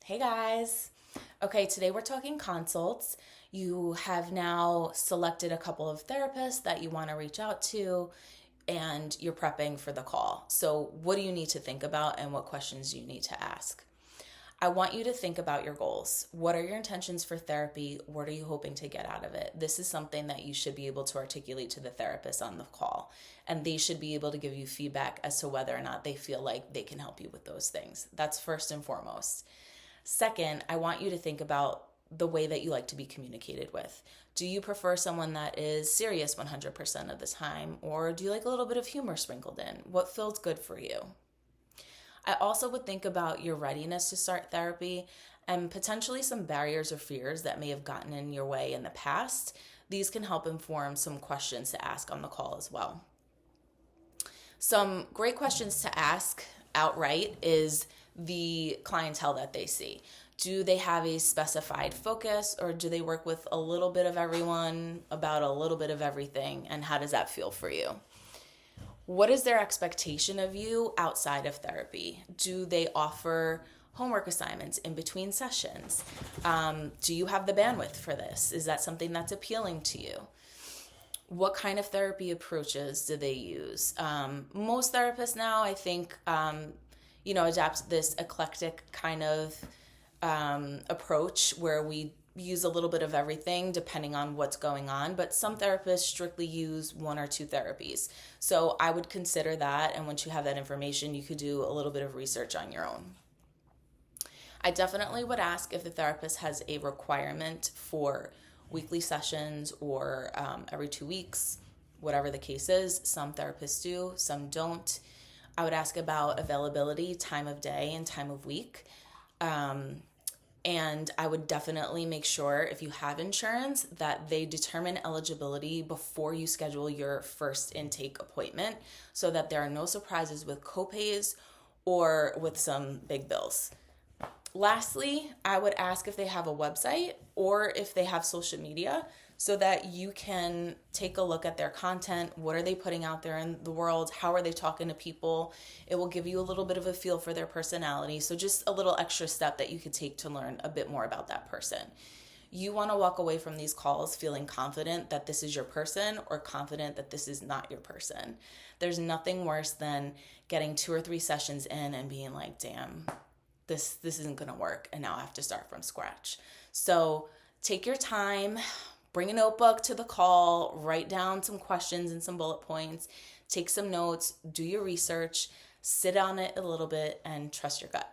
Hey guys. Okay, today we're talking consults. You have now selected a couple of therapists that you want to reach out to, and you're prepping for the call. So, what do you need to think about and what questions do you need to ask? I want you to think about your goals. What are your intentions for therapy? What are you hoping to get out of it? This is something that you should be able to articulate to the therapist on the call, and they should be able to give you feedback as to whether or not they feel like they can help you with those things. That's first and foremost. Second, I want you to think about the way that you like to be communicated with. Do you prefer someone that is serious 100% of the time, or do you like a little bit of humor sprinkled in? What feels good for you? I also would think about your readiness to start therapy and potentially some barriers or fears that may have gotten in your way in the past. These can help inform some questions to ask on the call as well. Some great questions to ask outright is the clientele that they see. Do they have a specified focus, or do they work with a little bit of everyone about a little bit of everything? And how does that feel for you? What is their expectation of you outside of therapy? Do they offer homework assignments in between sessions? Do you have the bandwidth for this? Is that something that's appealing to you? What kind of therapy approaches do they use? Most therapists now, I think, adapt this eclectic kind of approach where we use a little bit of everything depending on what's going on, but some therapists strictly use one or two therapies. So I would consider that, and once you have that information, you could do a little bit of research on your own. I definitely would ask if the therapist has a requirement for weekly sessions or every 2 weeks, whatever the case is. Some therapists do, some don't. I would ask about availability, time of day, and time of week. And I would definitely make sure, if you have insurance, that they determine eligibility before you schedule your first intake appointment so that there are no surprises with copays or with some big bills. Lastly, I would ask if they have a website or if they have social media so that you can take a look at their content. What are they putting out there in the world? How are they talking to people? It will give you a little bit of a feel for their personality. So just a little extra step that you could take to learn a bit more about that person. You want to walk away from these calls feeling confident that this is your person or confident that this is not your person. There's nothing worse than getting 2 or 3 sessions in and being like, damn, this isn't going to work, and now I have to start from scratch. So take your time, bring a notebook to the call, write down some questions and some bullet points, take some notes, do your research, sit on it a little bit, and trust your gut.